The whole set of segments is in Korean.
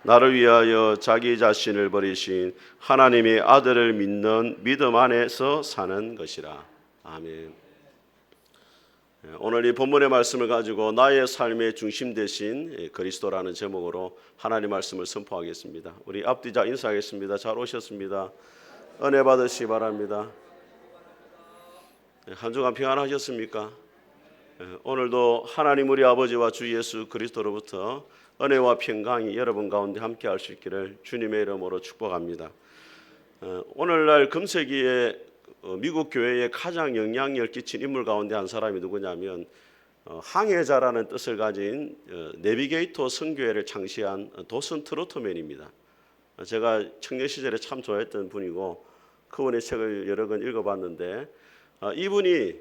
나를 위하여 자기 자신을 버리신 하나님의 아들을 믿는 믿음 안에서 사는 것이라. 아멘. 오늘 이 본문의 말씀을 가지고 나의 삶의 중심 되신 그리스도라는 제목으로 하나님 말씀을 선포하겠습니다. 우리 앞뒤자 인사하겠습니다. 잘 오셨습니다. 은혜 받으시기 바랍니다. 한 주간 평안하셨습니까? 오늘도 하나님 우리 아버지와 주 예수 그리스도로부터 은혜와 평강이 여러분 가운데 함께 할 수 있기를 주님의 이름으로 축복합니다. 오늘날 금세기에 미국 교회에 가장 영향력을 끼친 인물 가운데 한 사람이 누구냐면 항해자라는 뜻을 가진 내비게이터 선교회를 창시한 도슨 트로트맨입니다. 제가 청년 시절에 참 좋아했던 분이고 그분의 책을 여러 권 읽어봤는데 이분이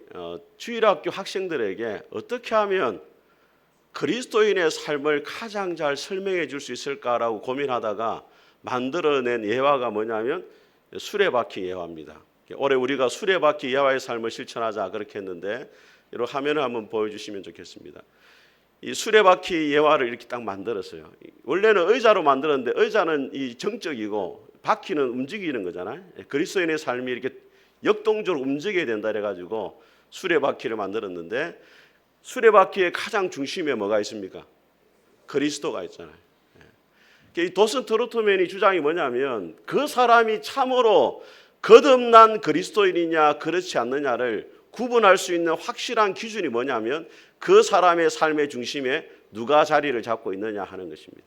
주일학교 학생들에게 어떻게 하면 그리스도인의 삶을 가장 잘 설명해 줄 수 있을까라고 고민하다가 만들어낸 예화가 뭐냐면 수레바퀴 예화입니다. 올해 우리가 수레바퀴 예화의 삶을 실천하자 그렇게 했는데 이런 화면을 한번 보여주시면 좋겠습니다. 이 수레바퀴 예화를 이렇게 딱 만들었어요. 원래는 의자로 만들었는데 의자는 이 정적이고 바퀴는 움직이는 거잖아요. 그리스도인의 삶이 이렇게 역동적으로 움직여야 된다 그래가지고 수레바퀴를 만들었는데 수레바퀴의 가장 중심에 뭐가 있습니까? 그리스도가 있잖아요. 이 도슨 트로트맨이 주장이 뭐냐면 그 사람이 참으로 거듭난 그리스도인이냐 그렇지 않느냐를 구분할 수 있는 확실한 기준이 뭐냐면 그 사람의 삶의 중심에 누가 자리를 잡고 있느냐 하는 것입니다.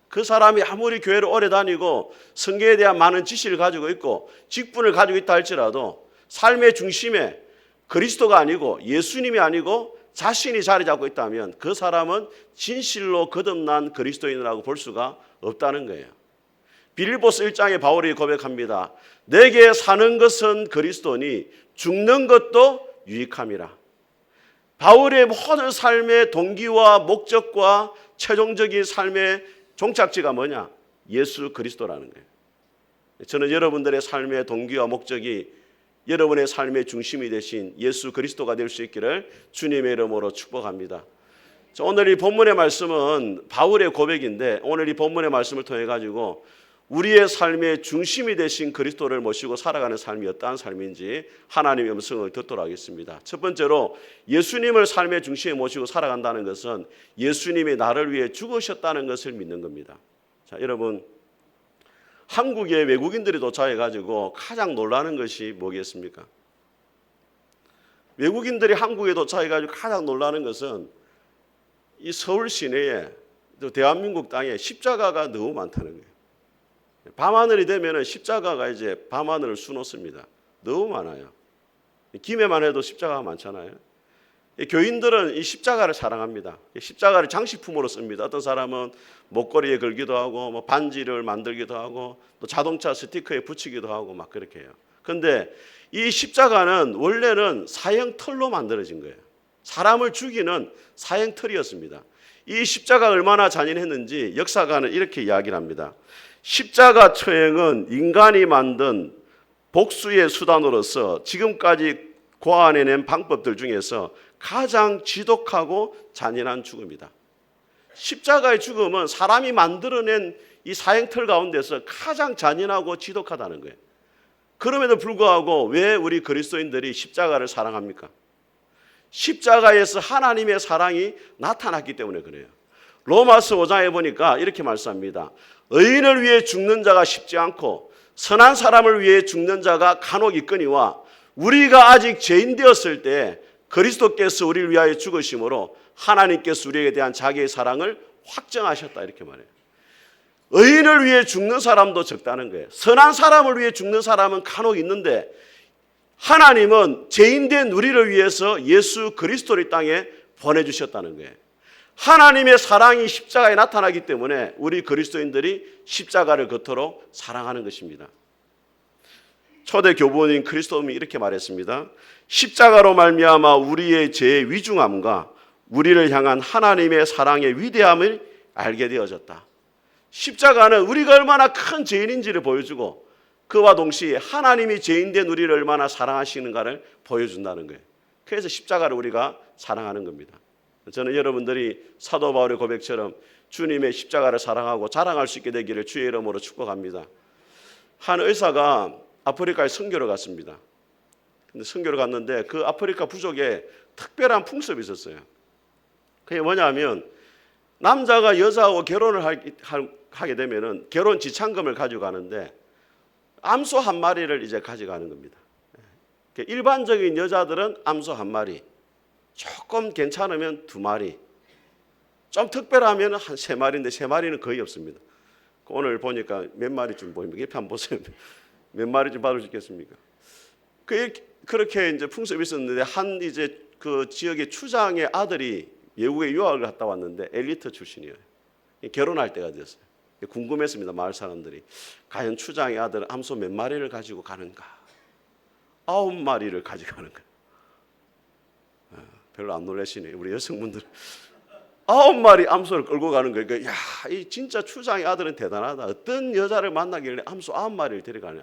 그 사람이 아무리 교회를 오래 다니고 성경에 대한 많은 지식을 가지고 있고 직분을 가지고 있다 할지라도 삶의 중심에 그리스도가 아니고 예수님이 아니고 자신이 자리 잡고 있다면 그 사람은 진실로 거듭난 그리스도인이라고 볼 수가 없다는 거예요. 빌립보서 1장에 바울이 고백합니다. 내게 사는 것은 그리스도니 죽는 것도 유익함이라. 바울의 모든 삶의 동기와 목적과 최종적인 삶의 종착지가 뭐냐? 예수 그리스도라는 거예요. 저는 여러분들의 삶의 동기와 목적이 여러분의 삶의 중심이 되신 예수 그리스도가 될 수 있기를 주님의 이름으로 축복합니다. 오늘 이 본문의 말씀은 바울의 고백인데 오늘 이 본문의 말씀을 통해 가지고 우리의 삶의 중심이 되신 그리스도를 모시고 살아가는 삶이 어떠한 삶인지 하나님의 음성을 듣도록 하겠습니다. 첫 번째로 예수님을 삶의 중심에 모시고 살아간다는 것은 예수님이 나를 위해 죽으셨다는 것을 믿는 겁니다. 자, 여러분 한국에 외국인들이 도착해가지고 가장 놀라는 것이 뭐겠습니까? 외국인들이 한국에 도착해가지고 가장 놀라는 것은 이 서울 시내에 또 대한민국 땅에 십자가가 너무 많다는 거예요. 밤하늘이 되면 십자가가 이제 밤하늘을 수놓습니다. 너무 많아요. 김해만 해도 십자가가 많잖아요. 교인들은 이 십자가를 사랑합니다. 십자가를 장식품으로 씁니다. 어떤 사람은 목걸이에 걸기도 하고 뭐 반지를 만들기도 하고 또 자동차 스티커에 붙이기도 하고 막 그렇게 해요. 그런데 이 십자가는 원래는 사형털로 만들어진 거예요. 사람을 죽이는 사형털이었습니다. 이 십자가가 얼마나 잔인했는지 역사가는 이렇게 이야기를 합니다. 십자가 처형은 인간이 만든 복수의 수단으로서 지금까지 고안해낸 방법들 중에서 가장 지독하고 잔인한 죽음이다. 십자가의 죽음은 사람이 만들어낸 이 사형틀 가운데서 가장 잔인하고 지독하다는 거예요. 그럼에도 불구하고 왜 우리 그리스도인들이 십자가를 사랑합니까? 십자가에서 하나님의 사랑이 나타났기 때문에 그래요. 로마서 5장에 보니까 이렇게 말씀합니다. 의인을 위해 죽는 자가 쉽지 않고 선한 사람을 위해 죽는 자가 간혹 있거니와 우리가 아직 죄인 되었을 때 그리스도께서 우리를 위하여 죽으심으로 하나님께서 우리에 대한 자기의 사랑을 확정하셨다 이렇게 말해요. 의인을 위해 죽는 사람도 적다는 거예요. 선한 사람을 위해 죽는 사람은 간혹 있는데 하나님은 죄인된 우리를 위해서 예수 그리스도를 땅에 보내주셨다는 거예요. 하나님의 사랑이 십자가에 나타나기 때문에 우리 그리스도인들이 십자가를 그토록 사랑하는 것입니다. 초대 교부인 크리스토움이 이렇게 말했습니다. 십자가로 말미암아 우리의 죄의 위중함과 우리를 향한 하나님의 사랑의 위대함을 알게 되어졌다. 십자가는 우리가 얼마나 큰 죄인인지를 보여주고 그와 동시에 하나님이 죄인된 우리를 얼마나 사랑하시는가를 보여준다는 거예요. 그래서 십자가를 우리가 사랑하는 겁니다. 저는 여러분들이 사도 바울의 고백처럼 주님의 십자가를 사랑하고 자랑할 수 있게 되기를 주의 이름으로 축복합니다. 한 의사가 아프리카에 선교를 갔습니다. 근데 선교를 갔는데 그 아프리카 부족에 특별한 풍습이 있었어요. 그게 뭐냐면 남자가 여자하고 결혼을 하게 되면은 결혼 지참금을 가지고 가는데 암소 한 마리를 이제 가져가는 겁니다. 일반적인 여자들은 암소 한 마리, 조금 괜찮으면 두 마리, 좀 특별하면 한 세 마리인데 세 마리는 거의 없습니다. 오늘 보니까 몇 마리쯤 보입니까? 옆에 한번 보세요. 몇 마리쯤 받을 수 있겠습니까? 그렇게 이제 풍습이 있었는데 한 이제 그 지역의 추장의 아들이 외국에 유학을 갔다 왔는데 엘리트 출신이에요. 결혼할 때가 됐어요. 궁금했습니다. 마을 사람들이 과연 추장의 아들은 암소 몇 마리를 가지고 가는가? 9마리를 가져가는 거예요. 별로 안 놀라시네요. 우리 여성분들 9마리 암소를 끌고 가는 거예요. 그러니까 이 진짜 추장의 아들은 대단하다. 어떤 여자를 만나길래 암소 9마리를 데려가냐?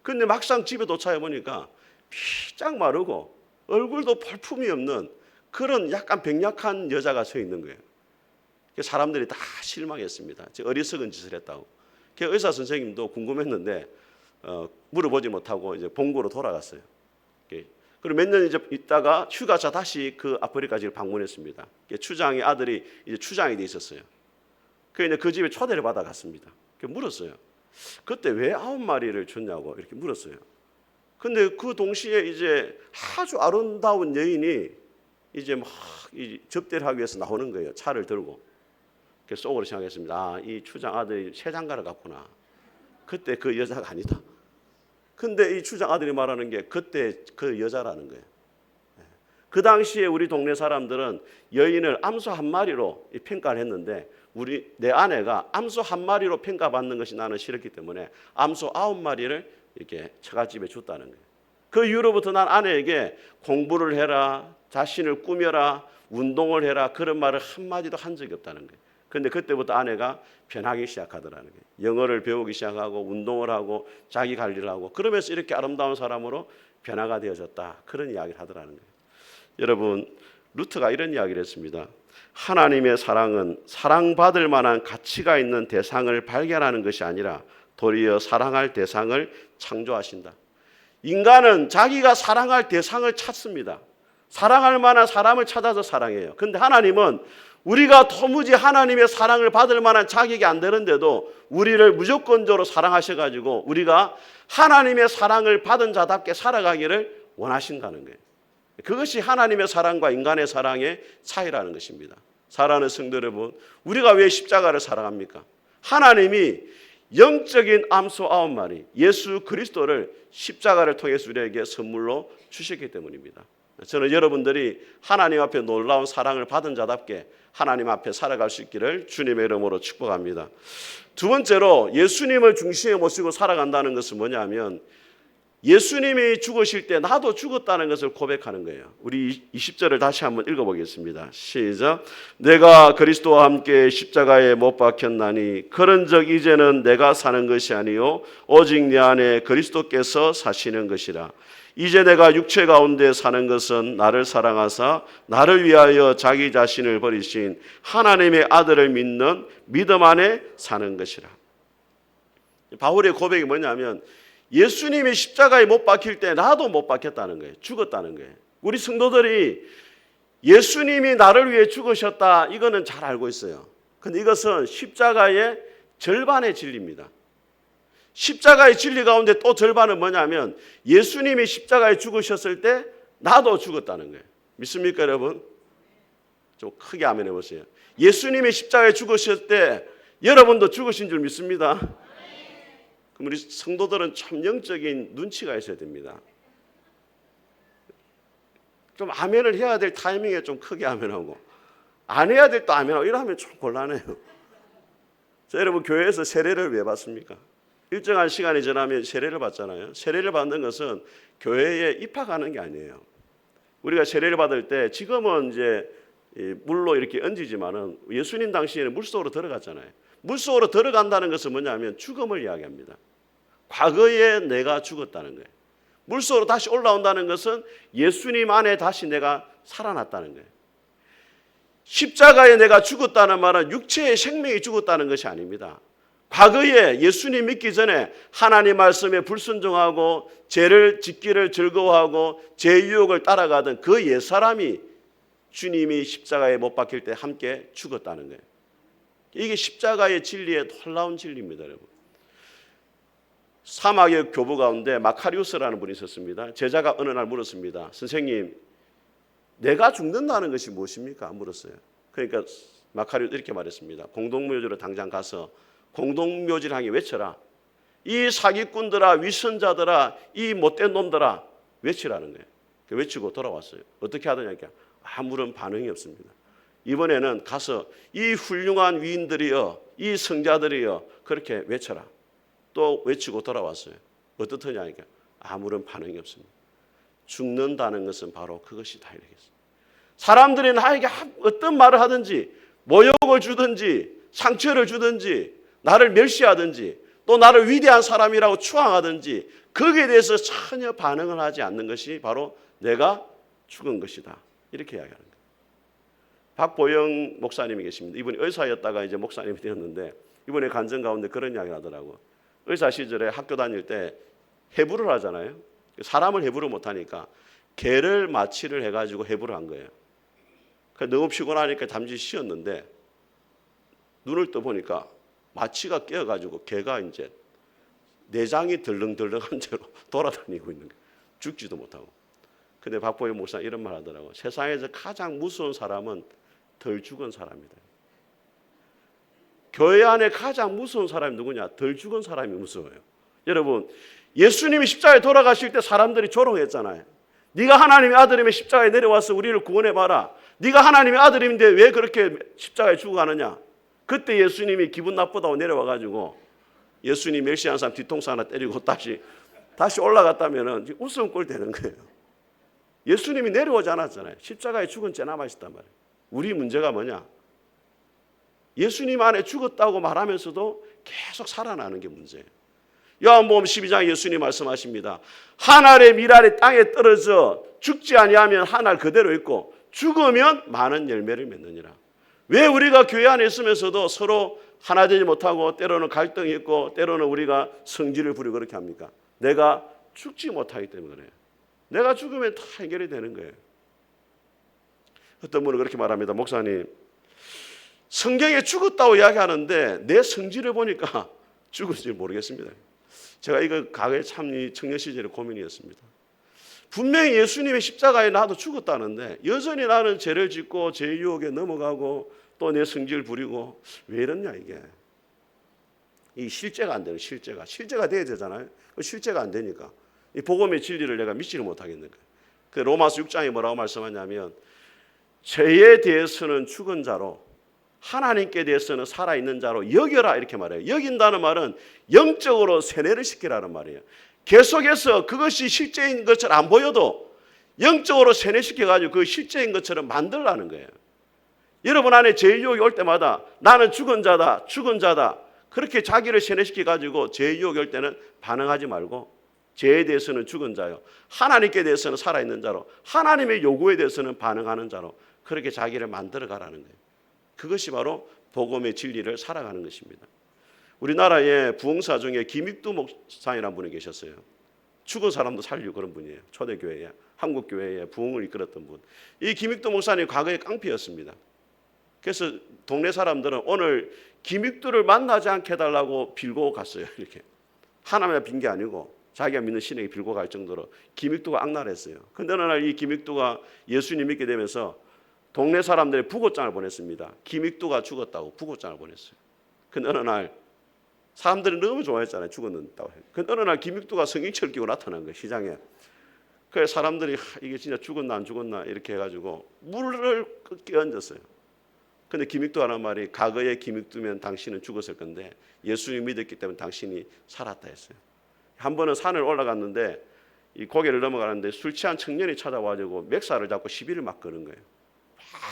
근데 막상 집에 도착해 보니까 피짝 마르고 얼굴도 볼품이 없는 그런 약간 병약한 여자가 서 있는 거예요. 사람들이 다 실망했습니다. 어리석은 짓을 했다고. 의사 선생님도 궁금했는데 물어보지 못하고 이제 본고로 돌아갔어요. 그리고 몇 년 이제 있다가 휴가차 다시 그 아프리카지를 방문했습니다. 추장의 아들이 이제 추장이 돼 있었어요. 그래서 그 집에 초대를 받아 갔습니다. 물었어요. 그때 왜 9마리를 줬냐고 이렇게 물었어요. 근데 그 동시에 이제 아주 아름다운 여인이 이제 막 접대를 하기 위해서 나오는 거예요. 차를 들고. 그래서 속으로 생각했습니다. 아, 이 추장 아들이 세장가를 갔구나. 그때 그 여자가 아니다. 근데 이 추장 아들이 말하는 게 그때 그 여자라는 거예요. 그 당시에 우리 동네 사람들은 여인을 암소 한 마리로 평가를 했는데 내 아내가 암소 한 마리로 평가받는 것이 나는 싫었기 때문에 암소 9마리를 이렇게 처갓집에 줬다는 거예요. 그 이후로부터 난 아내에게 공부를 해라, 자신을 꾸며라, 운동을 해라 그런 말을 한마디도 한 적이 없다는 거예요. 그런데 그때부터 아내가 변하기 시작하더라는 거예요. 영어를 배우기 시작하고 운동을 하고 자기 관리를 하고 그러면서 이렇게 아름다운 사람으로 변화가 되어졌다. 그런 이야기를 하더라는 거예요. 여러분, 루트가 이런 이야기를 했습니다. 하나님의 사랑은 사랑받을 만한 가치가 있는 대상을 발견하는 것이 아니라 도리어 사랑할 대상을 창조하신다. 인간은 자기가 사랑할 대상을 찾습니다. 사랑할 만한 사람을 찾아서 사랑해요. 그런데 하나님은 우리가 도무지 하나님의 사랑을 받을 만한 자격이 안 되는데도 우리를 무조건적으로 사랑하셔가지고 우리가 하나님의 사랑을 받은 자답게 살아가기를 원하신다는 거예요. 그것이 하나님의 사랑과 인간의 사랑의 차이라는 것입니다. 사랑하는 성도 여러분, 우리가 왜 십자가를 사랑합니까? 하나님이 영적인 암소 9마리 예수 그리스도를 십자가를 통해서 우리에게 선물로 주셨기 때문입니다. 저는 여러분들이 하나님 앞에 놀라운 사랑을 받은 자답게 하나님 앞에 살아갈 수 있기를 주님의 이름으로 축복합니다. 두 번째로 예수님을 중심에 모시고 살아간다는 것은 뭐냐면 예수님이 죽으실 때 나도 죽었다는 것을 고백하는 거예요. 우리 20절을 다시 한번 읽어보겠습니다. 시작. 내가 그리스도와 함께 십자가에 못 박혔나니 그런즉 이제는 내가 사는 것이 아니요 오직 내 안에 그리스도께서 사시는 것이라. 이제 내가 육체 가운데 사는 것은 나를 사랑하사 나를 위하여 자기 자신을 버리신 하나님의 아들을 믿는 믿음 안에 사는 것이라. 바울의 고백이 뭐냐면 예수님이 십자가에 못 박힐 때 나도 못 박혔다는 거예요. 죽었다는 거예요. 우리 성도들이 예수님이 나를 위해 죽으셨다 이거는 잘 알고 있어요. 그런데 이것은 십자가의 절반의 진리입니다. 십자가의 진리 가운데 또 절반은 뭐냐면 예수님이 십자가에 죽으셨을 때 나도 죽었다는 거예요. 믿습니까 여러분? 좀 크게 아멘 해보세요. 예수님이 십자가에 죽으셨을 때 여러분도 죽으신 줄 믿습니다. 그럼 우리 성도들은 참 영적인 눈치가 있어야 됩니다. 좀 아멘을 해야 될 타이밍에 좀 크게 아멘하고 안 해야 될 때 아멘하고 이러면 좀 곤란해요. 자, 여러분 교회에서 세례를 왜 받습니까? 일정한 시간이 지나면 세례를 받잖아요. 세례를 받는 것은 교회에 입학하는 게 아니에요. 우리가 세례를 받을 때 지금은 이제 물로 이렇게 얹지지만은 예수님 당시에는 물속으로 들어갔잖아요. 물속으로 들어간다는 것은 뭐냐면 죽음을 이야기합니다. 과거에 내가 죽었다는 거예요. 물속으로 다시 올라온다는 것은 예수님 안에 다시 내가 살아났다는 거예요. 십자가에 내가 죽었다는 말은 육체의 생명이 죽었다는 것이 아닙니다. 과거에 예수님 믿기 전에 하나님 말씀에 불순종하고 죄를 짓기를 즐거워하고 죄 유혹을 따라가던 그 옛사람이 주님이 십자가에 못 박힐 때 함께 죽었다는 거예요. 이게 십자가의 진리의 놀라운 진리입니다, 여러분. 사막의 교부 가운데 마카리우스라는 분이 있었습니다. 제자가 어느 날 물었습니다. 선생님, 내가 죽는다는 것이 무엇입니까? 물었어요. 그러니까 마카리우스 이렇게 말했습니다. 공동묘지로 당장 가서 공동묘지를 향해 외쳐라. 이 사기꾼들아, 위선자들아, 이 못된 놈들아, 외치라는 거예요. 외치고 돌아왔어요. 어떻게 하더냐니까 아무런 반응이 없습니다. 이번에는 가서 이 훌륭한 위인들이여, 이 성자들이여, 그렇게 외쳐라. 또 외치고 돌아왔어요. 어떻더냐니까 아무런 반응이 없습니다. 죽는다는 것은 바로 그것이다 이러겠어요. 사람들이 나에게 어떤 말을 하든지 모욕을 주든지 상처를 주든지 나를 멸시하든지 또 나를 위대한 사람이라고 추앙하든지 거기에 대해서 전혀 반응을 하지 않는 것이 바로 내가 죽은 것이다. 이렇게 이야기하는 거예요. 박보영 목사님이 계십니다. 이분이 의사였다가 이제 목사님이 되었는데 이번에 간증 가운데 그런 이야기를 하더라고요. 의사 시절에 학교 다닐 때 해부를 하잖아요. 사람을 해부를 못하니까 개를 마취를 해가지고 해부를 한 거예요. 너무 피곤하니까 잠시 쉬었는데 눈을 떠보니까 마취가 깨어가지고 개가 이제 내장이 덜렁덜렁한 채로 돌아다니고 있는 거예요. 죽지도 못하고. 근데 박보영 목사 이런 말 하더라고요. 세상에서 가장 무서운 사람은 덜 죽은 사람이다. 교회 안에 가장 무서운 사람이 누구냐? 덜 죽은 사람이 무서워요. 여러분, 예수님이 십자가에 돌아가실 때 사람들이 조롱했잖아요. 네가 하나님의 아들이면 십자가에 내려와서 우리를 구원해봐라. 네가 하나님의 아들인데 왜 그렇게 십자가에 죽어가느냐? 그때 예수님이 기분 나쁘다고 내려와가지고 예수님 멸시한 사람 뒤통수 하나 때리고 다시 올라갔다면 웃음꼴 되는 거예요. 예수님이 내려오지 않았잖아요. 십자가에 죽은 죄 남아있단 말이에요. 우리 문제가 뭐냐? 예수님 안에 죽었다고 말하면서도 계속 살아나는 게 문제예요. 요한복음 12장 예수님 말씀하십니다. 한 알의 밀알이 땅에 떨어져 죽지 아니하면 한 알 그대로 있고 죽으면 많은 열매를 맺느니라. 왜 우리가 교회 안에 있으면서도 서로 하나 되지 못하고 때로는 갈등이 있고 때로는 우리가 성질을 부리고 그렇게 합니까? 내가 죽지 못하기 때문에 그래요. 내가 죽으면 다 해결이 되는 거예요. 어떤 분은 그렇게 말합니다. 목사님, 성경에 죽었다고 이야기하는데 내 성질을 보니까 죽을지 모르겠습니다. 제가 이거 과거에 참 청년 시절에 고민이었습니다. 분명히 예수님의 십자가에 나도 죽었다는데 여전히 나는 죄를 짓고 죄 유혹에 넘어가고 또 내 성질 부리고 왜 이러냐 이게. 이 실제가 안 되는 실제가 돼야 되잖아요. 실제가 안 되니까 이 복음의 진리를 내가 믿지를 못하겠는 거예요. 그 로마서 6장에 뭐라고 말씀하냐면 죄에 대해서는 죽은 자로 하나님께 대해서는 살아있는 자로 여겨라 이렇게 말해요. 여긴다는 말은 영적으로 세뇌를 시키라는 말이에요. 계속해서 그것이 실제인 것처럼 안 보여도 영적으로 세뇌시켜가지고 그 실제인 것처럼 만들라는 거예요. 여러분 안에 죄 유혹이 올 때마다 나는 죽은 자다 그렇게 자기를 세뇌시켜가지고 죄 유혹이 올 때는 반응하지 말고 죄에 대해서는 죽은 자요 하나님께 대해서는 살아있는 자로 하나님의 요구에 대해서는 반응하는 자로 그렇게 자기를 만들어가라는 거예요. 그것이 바로 복음의 진리를 살아가는 것입니다. 우리나라에 부흥사 중에 김익두 목사님이라는 분이 계셨어요. 죽은 사람도 살리고 그런 분이에요. 초대교회에 한국교회에 부흥을 이끌었던 분. 이 김익두 목사님 과거에 깡패였습니다. 그래서 동네 사람들은 오늘 김익두를 만나지 않게 해달라고 빌고 갔어요. 이렇게 하나님을 빈 게 아니고 자기가 믿는 신에게 빌고 갈 정도로 김익두가 악랄했어요. 그런데 어느 날 이 김익두가 예수님 믿게 되면서 동네 사람들이 부고장을 보냈습니다. 김익두가 죽었다고 부고장을 보냈어요. 근데 어느 날 사람들이 너무 좋아했잖아요. 죽었다고. 근데 어느 날 김익두가 성인철 끼고 나타난 거예요. 시장에. 그래서 사람들이 이게 진짜 죽었나 안 죽었나 이렇게 해가지고 물을 끼얹었어요. 근데 김익두가 하는 말이 과거에 김익두면 당신은 죽었을 건데 예수님 믿었기 때문에 당신이 살았다 했어요. 한 번은 산을 올라갔는데 이 고개를 넘어가는데 술 취한 청년이 찾아와가지고 맥살을 잡고 시비를 막 거는 거예요.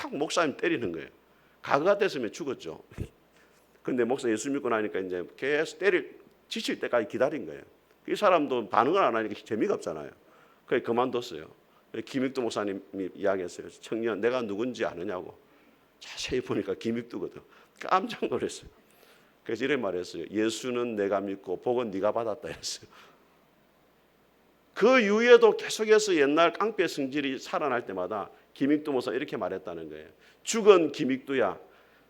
막 목사님 때리는 거예요. 과거 같았으면 죽었죠. 근데 목사 예수 믿고 나니까 이제 계속 지칠 때까지 기다린 거예요. 이 사람도 반응을 안 하니까 재미가 없잖아요. 그래서 그만뒀어요. 김익두 목사님이 이야기했어요. 청년, 내가 누군지 아느냐고. 자세히 보니까 기믹두거든. 깜짝 놀랐어요. 그래서 이런 말했어요. 예수는 내가 믿고 복은 네가 받았다 했어요. 그 이후에도 계속해서 옛날 깡패 성질이 살아날 때마다 김익두 목사 이렇게 말했다는 거예요. 죽은 김익두야,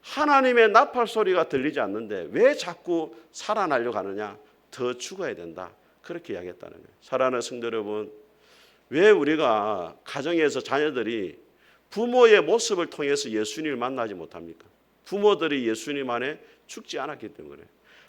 하나님의 나팔 소리가 들리지 않는데 왜 자꾸 살아나려고 하느냐? 더 죽어야 된다. 그렇게 이야기했다는 거예요. 사랑하는 성도 여러분, 왜 우리가 가정에서 자녀들이 부모의 모습을 통해서 예수님을 만나지 못합니까? 부모들이 예수님 안에 죽지 않았기 때문에.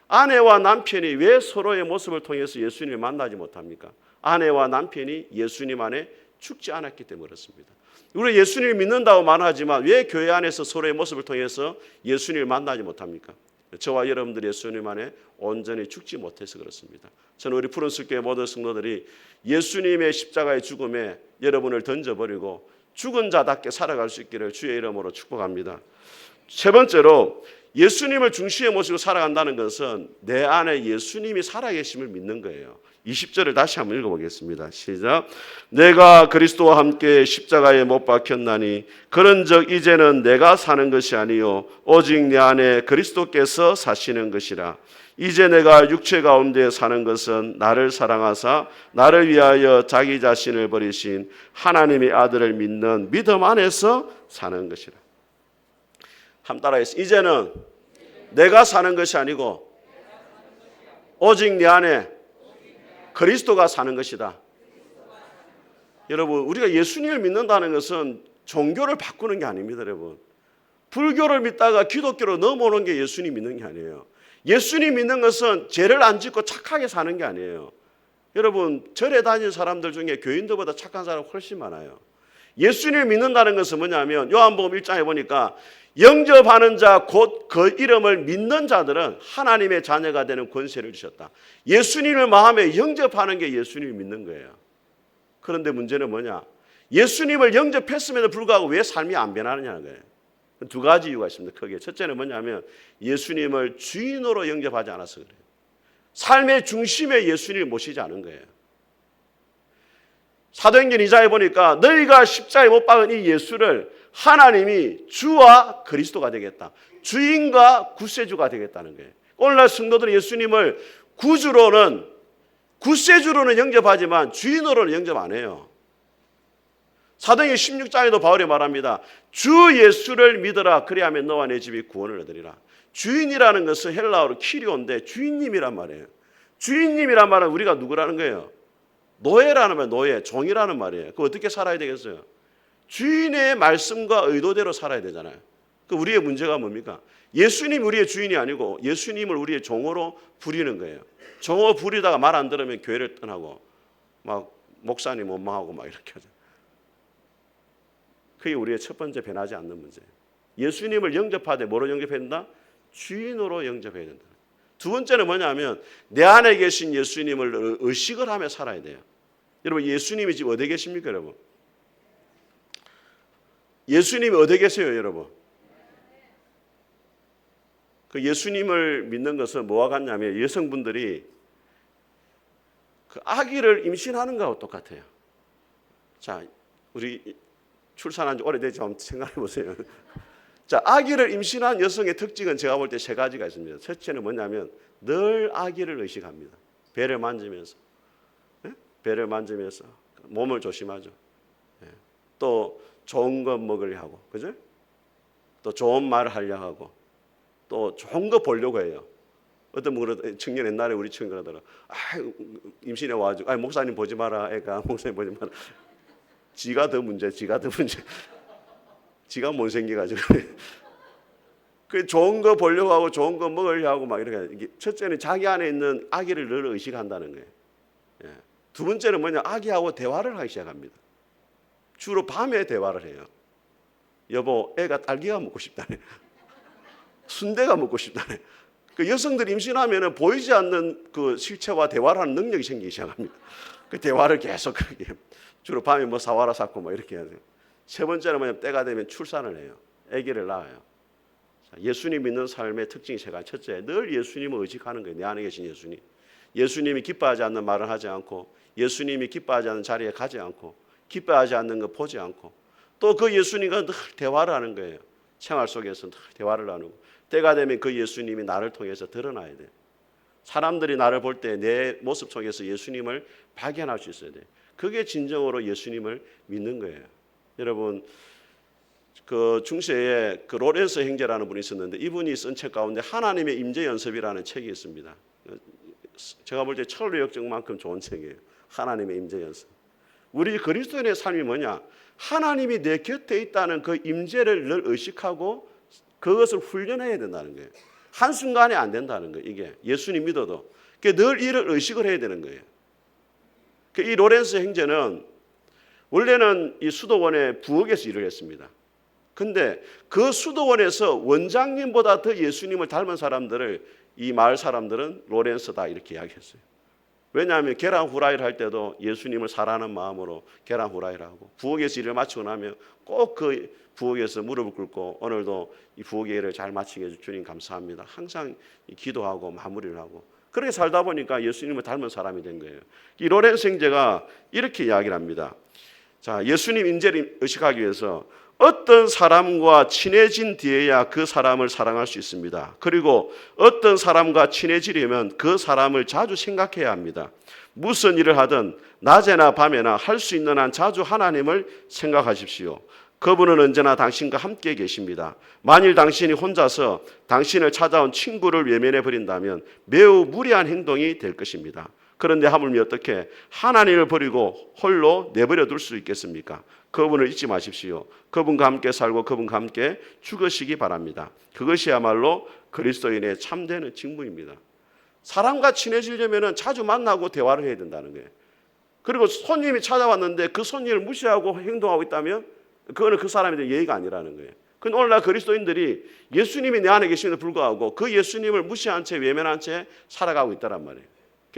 아내와 남편이 왜 서로의 모습을 통해서 예수님을 만나지 못합니까? 아내와 남편이 예수님 안에 죽지 않았기 때문에 그렇습니다. 우리 예수님을 믿는다고 말하지만 왜 교회 안에서 서로의 모습을 통해서 예수님을 만나지 못합니까? 저와 여러분들이 예수님 안에 온전히 죽지 못해서 그렇습니다. 저는 우리 푸른숲교회 모든 성도들이 예수님의 십자가의 죽음에 여러분을 던져버리고 죽은 자답게 살아갈 수 있기를 주의 이름으로 축복합니다. 세 번째로 예수님을 중심에 모시고 살아간다는 것은 내 안에 예수님이 살아계심을 믿는 거예요. 20절을 다시 한번 읽어보겠습니다. 시작. 내가 그리스도와 함께 십자가에 못 박혔나니 그런즉 이제는 내가 사는 것이 아니요 오직 내 안에 그리스도께서 사시는 것이라. 이제 내가 육체 가운데 사는 것은 나를 사랑하사 나를 위하여 자기 자신을 버리신 하나님의 아들을 믿는 믿음 안에서 사는 것이라. 한번 따라해서 이제는 내가 사는 것이 아니고 오직 내 안에 그리스도가 사는 것이다. 여러분, 우리가 예수님을 믿는다는 것은 종교를 바꾸는 게 아닙니다. 여러분, 불교를 믿다가 기독교로 넘어오는 게 예수님 믿는 게 아니에요. 예수님 믿는 것은 죄를 안 짓고 착하게 사는 게 아니에요. 여러분, 절에 다니는 사람들 중에 교인들보다 착한 사람 훨씬 많아요. 예수님을 믿는다는 것은 뭐냐면 요한복음 1장에 보니까 영접하는 자 곧 그 이름을 믿는 자들은 하나님의 자녀가 되는 권세를 주셨다. 예수님을 마음에 영접하는 게 예수님을 믿는 거예요. 그런데 문제는 뭐냐? 예수님을 영접했음에도 불구하고 왜 삶이 안 변하느냐는 거예요. 두 가지 이유가 있습니다. 크게. 첫째는 뭐냐면 예수님을 주인으로 영접하지 않아서 그래요. 삶의 중심에 예수님을 모시지 않은 거예요. 사도행전 2장에 보니까 너희가 십자가에 못 박은 이 예수를 하나님이 주와 그리스도가 되겠다. 주인과 구세주가 되겠다는 거예요. 오늘날 성도들은 예수님을 구세주로는 영접하지만 주인으로는 영접 안 해요. 사도행전 16장에도 바울이 말합니다. 주 예수를 믿어라. 그리하면 너와 내 집이 구원을 얻으리라. 주인이라는 것은 헬라어로 키리온데 주인님이란 말이에요. 주인님이란 말은 우리가 누구라는 거예요? 노예라는 말, 노예, 종이라는 말이에요. 그 어떻게 살아야 되겠어요? 주인의 말씀과 의도대로 살아야 되잖아요. 그 우리의 문제가 뭡니까? 예수님 우리의 주인이 아니고 예수님을 우리의 종으로 부리는 거예요. 종으로 부리다가 말 안 들으면 교회를 떠나고 막 목사님 원망하고 막 이렇게 하죠. 그게 우리의 첫 번째 변하지 않는 문제예요. 예수님을 영접하되 뭐로 영접해야 된다? 주인으로 영접해야 된다. 두 번째는 뭐냐면 내 안에 계신 예수님을 의식을 하며 살아야 돼요. 여러분, 예수님이 지금 어디 계십니까, 여러분? 예수님이 어디 계세요, 여러분? 그 예수님을 믿는 것은 뭐와 같냐면 여성분들이 그 아기를 임신하는 거하고 똑같아요. 자, 우리 출산한 지 오래되지 한번 생각해 보세요. 자, 아기를 임신한 여성의 특징은 제가 볼 때 세 가지가 있습니다. 첫째는 뭐냐면 늘 아기를 의식합니다. 배를 만지면서, 네? 배를 만지면서 몸을 조심하죠. 네. 또 좋은 거 먹으려 하고, 그죠? 또 좋은 말을 하려 하고, 또 좋은 거 보려고 해요. 어떤 분 청년 옛날에 우리 청년 그러더라. 임신해 와가지고, 목사님 보지 마라, 애가 목사님 보지 마라. 지가 더 문제. 지가 못생겨가지고. 그 좋은 거 보려고 하고 좋은 거 먹으려고 하고 막 이렇게. 첫째는 자기 안에 있는 아기를 늘 의식한다는 거예요. 예. 두 번째는 뭐냐? 아기하고 대화를 하기 시작합니다. 주로 밤에 대화를 해요. 여보, 애가 딸기가 먹고 싶다네. 순대가 먹고 싶다네. 그 여성들이 임신하면은 보이지 않는 그 실체와 대화를 하는 능력이 생기기 시작합니다. 그 대화를 계속 그렇게. 주로 밤에 뭐 사와라 샀고 뭐 이렇게 해야 돼요. 세 번째는 뭐냐면 때가 되면 출산을 해요. 아기를 낳아요. 예수님 믿는 삶의 특징이 세 가지. 첫째, 늘 예수님을 의식하는 거예요. 내 안에 계신 예수님. 예수님이 기뻐하지 않는 말을 하지 않고, 예수님이 기뻐하지 않는 자리에 가지 않고, 기뻐하지 않는 거 보지 않고, 또 그 예수님과 늘 대화를 하는 거예요. 생활 속에서 대화를 나누고 때가 되면 그 예수님이 나를 통해서 드러나야 돼. 사람들이 나를 볼 때 내 모습 속에서 예수님을 발견할 수 있어야 돼. 그게 진정으로 예수님을 믿는 거예요. 여러분 그 중세에 그 로렌스 형제라는 분이 있었는데 이분이 쓴 책 가운데 하나님의 임재 연습이라는 책이 있습니다. 제가 볼 때 철로 역정만큼 좋은 책이에요. 하나님의 임재 연습. 우리 그리스도인의 삶이 뭐냐? 하나님이 내 곁에 있다는 그 임재를 늘 의식하고 그것을 훈련해야 된다는 거예요. 한순간에 안 된다는 거예요. 이게 예수님 믿어도 늘 이를 의식을 해야 되는 거예요. 이 로렌스 형제는 원래는 이 수도원의 부엌에서 일을 했습니다. 근데 그 수도원에서 원장님보다 더 예수님을 닮은 사람들을 이 마을 사람들은 로렌스다 이렇게 이야기했어요. 왜냐하면 계란 후라이를 할 때도 예수님을 사랑하는 마음으로 계란 후라이를 하고 부엌에서 일을 마치고 나면 꼭 그 부엌에서 무릎을 꿇고 오늘도 이 부엌의 일을 잘 마치게 해주 주님 감사합니다. 항상 기도하고 마무리를 하고 그렇게 살다 보니까 예수님을 닮은 사람이 된 거예요. 이 로렌스 형제가 이렇게 이야기를 합니다. 자, 예수님 인재를 의식하기 위해서 어떤 사람과 친해진 뒤에야 그 사람을 사랑할 수 있습니다. 그리고 어떤 사람과 친해지려면 그 사람을 자주 생각해야 합니다. 무슨 일을 하든 낮에나 밤에나 할 수 있는 한 자주 하나님을 생각하십시오. 그분은 언제나 당신과 함께 계십니다. 만일 당신이 혼자서 당신을 찾아온 친구를 외면해 버린다면 매우 무리한 행동이 될 것입니다. 그런데 하물며 어떻게 하나님을 버리고 홀로 내버려 둘 수 있겠습니까? 그분을 잊지 마십시오. 그분과 함께 살고 그분과 함께 죽으시기 바랍니다. 그것이야말로 그리스도인의 참되는 직무입니다. 사람과 친해지려면 자주 만나고 대화를 해야 된다는 거예요. 그리고 손님이 찾아왔는데 그 손님을 무시하고 행동하고 있다면 그거는 그 사람에 대한 예의가 아니라는 거예요. 근데 오늘날 그리스도인들이 예수님이 내 안에 계심에도 불구하고 그 예수님을 무시한 채 외면한 채 살아가고 있다란 말이에요.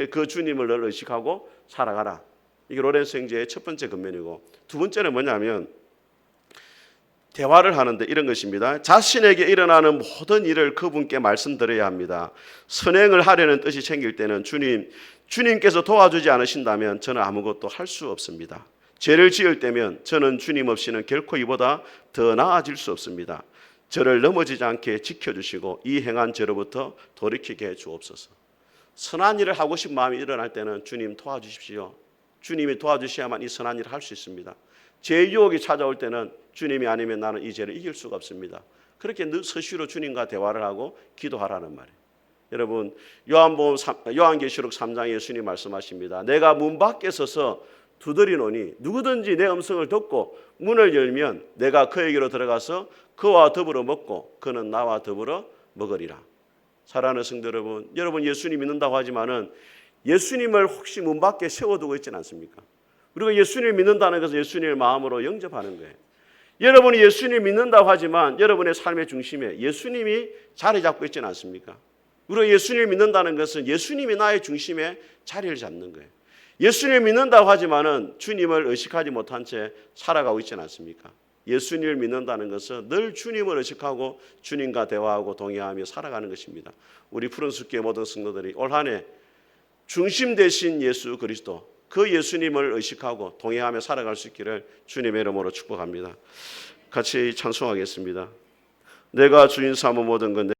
그 주님을 늘 의식하고 살아가라. 이게 로렌스 형제의 첫 번째 근면이고 두 번째는 뭐냐면 대화를 하는데 이런 것입니다. 자신에게 일어나는 모든 일을 그분께 말씀드려야 합니다. 선행을 하려는 뜻이 생길 때는 주님께서 도와주지 않으신다면 저는 아무것도 할 수 없습니다. 죄를 지을 때면 저는 주님 없이는 결코 이보다 더 나아질 수 없습니다. 저를 넘어지지 않게 지켜주시고 이 행한 죄로부터 돌이키게 해 주옵소서. 선한 일을 하고 싶은 마음이 일어날 때는 주님 도와주십시오. 주님이 도와주셔야만 이 선한 일을 할 수 있습니다. 죄 유혹이 찾아올 때는 주님이 아니면 나는 이 죄를 이길 수가 없습니다. 그렇게 늘 서시로 주님과 대화를 하고 기도하라는 말이에요. 여러분 요한계시록 3장에 예수님 말씀하십니다. 내가 문 밖에 서서 두드리노니 누구든지 내 음성을 듣고 문을 열면 내가 그에게로 들어가서 그와 더불어 먹고 그는 나와 더불어 먹으리라. 사랑하는 성도 여러분 예수님 믿는다고 하지만은 예수님을 혹시 문 밖에 세워두고 있지는 않습니까? 우리가 예수님을 믿는다는 것은 예수님을 마음으로 영접하는 거예요. 여러분이 예수님을 믿는다고 하지만 여러분의 삶의 중심에 예수님이 자리 잡고 있지는 않습니까? 우리가 예수님을 믿는다는 것은 예수님이 나의 중심에 자리를 잡는 거예요. 예수님을 믿는다고 하지만은 주님을 의식하지 못한 채 살아가고 있지는 않습니까? 예수님을 믿는다는 것은 늘 주님을 의식하고 주님과 대화하고 동행하며 살아가는 것입니다. 우리 푸른숲교회 모든 성도들이 올 한 해 중심 되신 예수 그리스도 그 예수님을 의식하고 동행하며 살아갈 수 있기를 주님의 이름으로 축복합니다. 같이 찬송하겠습니다. 내가 주인 삼은 모든 건